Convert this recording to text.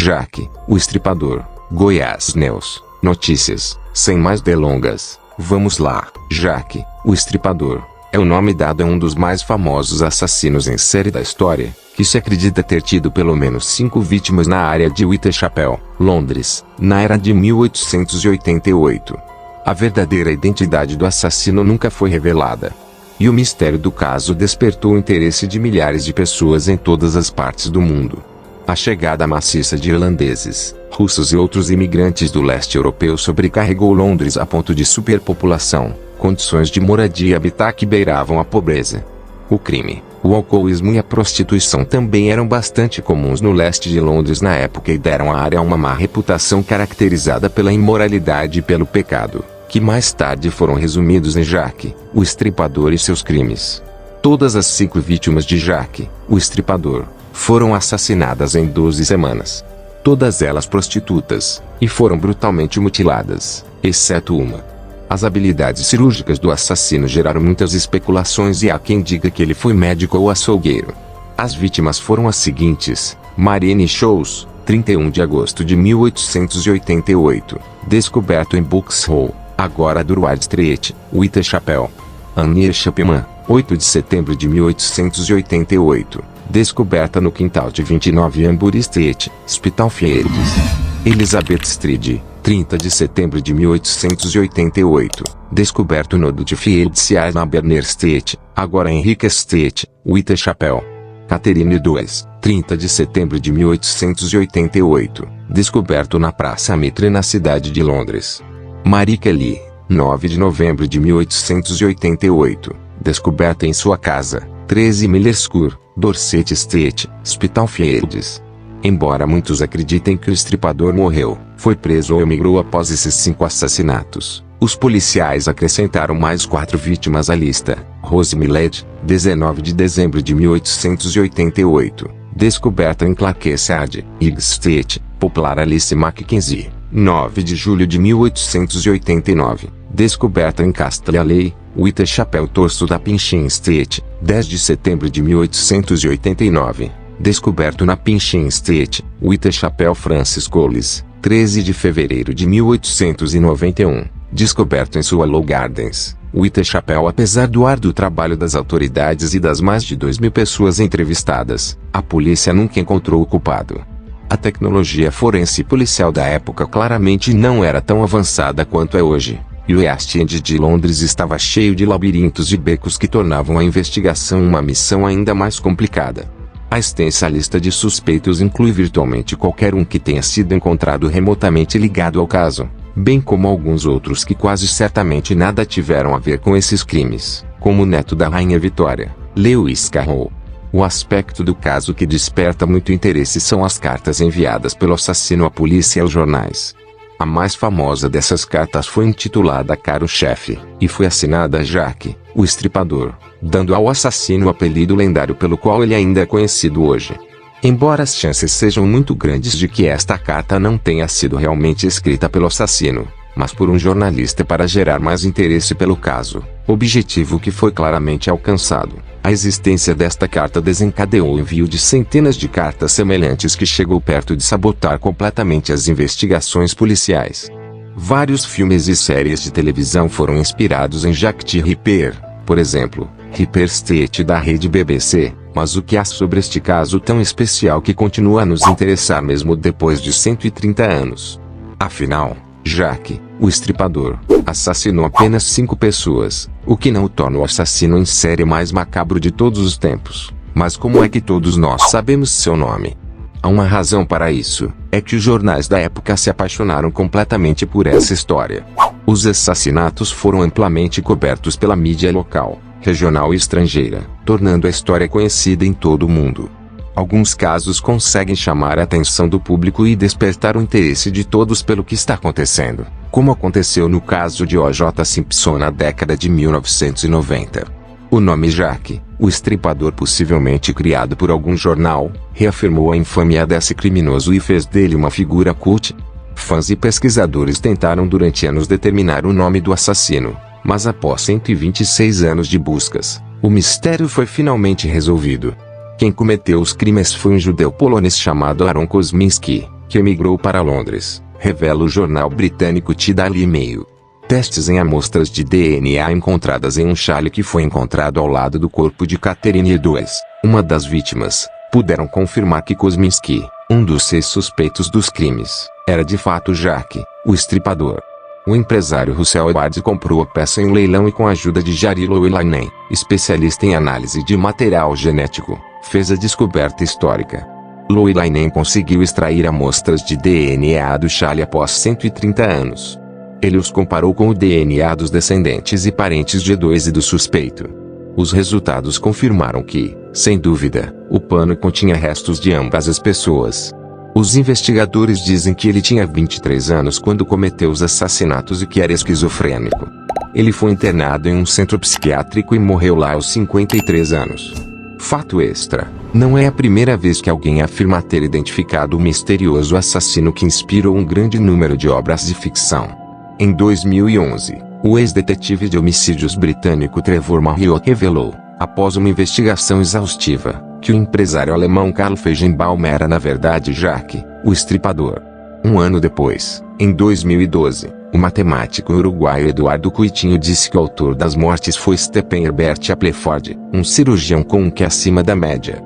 Jaque, o Estripador, Goiás News, notícias. Sem mais delongas, vamos lá. Jaque, o Estripador, é o nome dado a um dos mais famosos assassinos em série da história, que se acredita ter tido pelo menos 5 vítimas na área de Whitechapel, Londres, na era de 1888. A verdadeira identidade do assassino nunca foi revelada. E o mistério do caso despertou o interesse de milhares de pessoas em todas as partes do mundo. A chegada maciça de irlandeses, russos e outros imigrantes do leste europeu sobrecarregou Londres a ponto de superpopulação, condições de moradia e habitat que beiravam a pobreza. O crime, o alcoolismo e a prostituição também eram bastante comuns no leste de Londres na época e deram à área uma má reputação caracterizada pela imoralidade e pelo pecado, que mais tarde foram resumidos em Jaque, o Estripador e seus crimes. Todas as 5 vítimas de Jaque, o Estripador, foram assassinadas em 12 semanas. Todas elas prostitutas, e foram brutalmente mutiladas, exceto uma. As habilidades cirúrgicas do assassino geraram muitas especulações e há quem diga que ele foi médico ou açougueiro. As vítimas foram as seguintes: Marianne Sholes, 31 de agosto de 1888, descoberto em Boxhall, agora Durward Street, Whitechapel. Annie Chapman, 8 de setembro de 1888, descoberta no quintal de 29 Ambury Street, Spitalfields. Elizabeth Street, 30 de setembro de 1888, descoberto no Dudfields Yard na Berner Street, agora Henrique Street, Whitechapel. Catherine Dues, 30 de setembro de 1888, descoberto na Praça Mitre na cidade de Londres. Marie Kelly, 9 de novembro de 1888, descoberta em sua casa, 13 Millerscourt, Dorset Street, Spitalfields. Embora muitos acreditem que o Estripador morreu, foi preso ou emigrou após esses 5 assassinatos, os policiais acrescentaram mais 4 vítimas à lista. Rose Millett, 19 de dezembro de 1888, descoberta em Clackeside, High Street, Poplar. Alice Mackenzie, 9 de julho de 1889, descoberta em Castle Alley, Whitechapel. Torso da Pinchin Street, 10 de setembro de 1889, descoberto na Pinchin Street, Whitechapel. Francis Coles, 13 de fevereiro de 1891, descoberto em Swallow Gardens, Whitechapel. Apesar do árduo trabalho das autoridades e das mais de 2.000 pessoas entrevistadas, a polícia nunca encontrou o culpado. A tecnologia forense policial da época claramente não era tão avançada quanto é hoje, e o East End de Londres estava cheio de labirintos e becos que tornavam a investigação uma missão ainda mais complicada. A extensa lista de suspeitos inclui virtualmente qualquer um que tenha sido encontrado remotamente ligado ao caso, bem como alguns outros que quase certamente nada tiveram a ver com esses crimes, como o neto da Rainha Vitória, Lewis Carroll. O aspecto do caso que desperta muito interesse são as cartas enviadas pelo assassino à polícia e aos jornais. A mais famosa dessas cartas foi intitulada Caro Chefe, e foi assinada Jaque, o Estripador, dando ao assassino o apelido lendário pelo qual ele ainda é conhecido hoje. Embora as chances sejam muito grandes de que esta carta não tenha sido realmente escrita pelo assassino, mas por um jornalista para gerar mais interesse pelo caso, objetivo que foi claramente alcançado, a existência desta carta desencadeou o envio de centenas de cartas semelhantes que chegou perto de sabotar completamente as investigações policiais. Vários filmes e séries de televisão foram inspirados em Jack the Ripper, por exemplo, Ripper Street da rede BBC, mas o que há sobre este caso tão especial que continua a nos interessar mesmo depois de 130 anos? Afinal, Jaque, o Estripador, assassinou apenas 5 pessoas, o que não o torna o assassino em série mais macabro de todos os tempos. Mas como é que todos nós sabemos seu nome? Há uma razão para isso, é que os jornais da época se apaixonaram completamente por essa história. Os assassinatos foram amplamente cobertos pela mídia local, regional e estrangeira, tornando a história conhecida em todo o mundo. Alguns casos conseguem chamar a atenção do público e despertar o interesse de todos pelo que está acontecendo, como aconteceu no caso de O.J. Simpson na década de 1990. O nome Jaque, o Estripador, possivelmente criado por algum jornal, reafirmou a infâmia desse criminoso e fez dele uma figura cult. Fãs e pesquisadores tentaram durante anos determinar o nome do assassino, mas após 126 anos de buscas, o mistério foi finalmente resolvido. Quem cometeu os crimes foi um judeu polonês chamado Aaron Kosminski, que emigrou para Londres, revela o jornal britânico The Daily Mail. Testes em amostras de DNA encontradas em um chale que foi encontrado ao lado do corpo de Catherine Edwards, uma das vítimas, puderam confirmar que Kosminski, um dos 6 suspeitos dos crimes, era de fato Jack, o estripador. O empresário Russell Edwards comprou a peça em um leilão e, com a ajuda de Jari Louilainen, especialista em análise de material genético, fez a descoberta histórica. Louilainen conseguiu extrair amostras de DNA do chale após 130 anos. Ele os comparou com o DNA dos descendentes e parentes de Edwards e do suspeito. Os resultados confirmaram que, sem dúvida, o pano continha restos de ambas as pessoas. Os investigadores dizem que ele tinha 23 anos quando cometeu os assassinatos e que era esquizofrênico. Ele foi internado em um centro psiquiátrico e morreu lá aos 53 anos. Fato extra: não é a primeira vez que alguém afirma ter identificado o misterioso assassino que inspirou um grande número de obras de ficção. Em 2011, o ex-detetive de homicídios britânico Trevor Marriott revelou, após uma investigação exaustiva, que o empresário alemão Karl Feigenbaum era na verdade Jack, o estripador. Um ano depois, em 2012, o matemático uruguaio Eduardo Cuitinho disse que o autor das mortes foi Stephen Herbert Appleford, um cirurgião com um QI acima da média.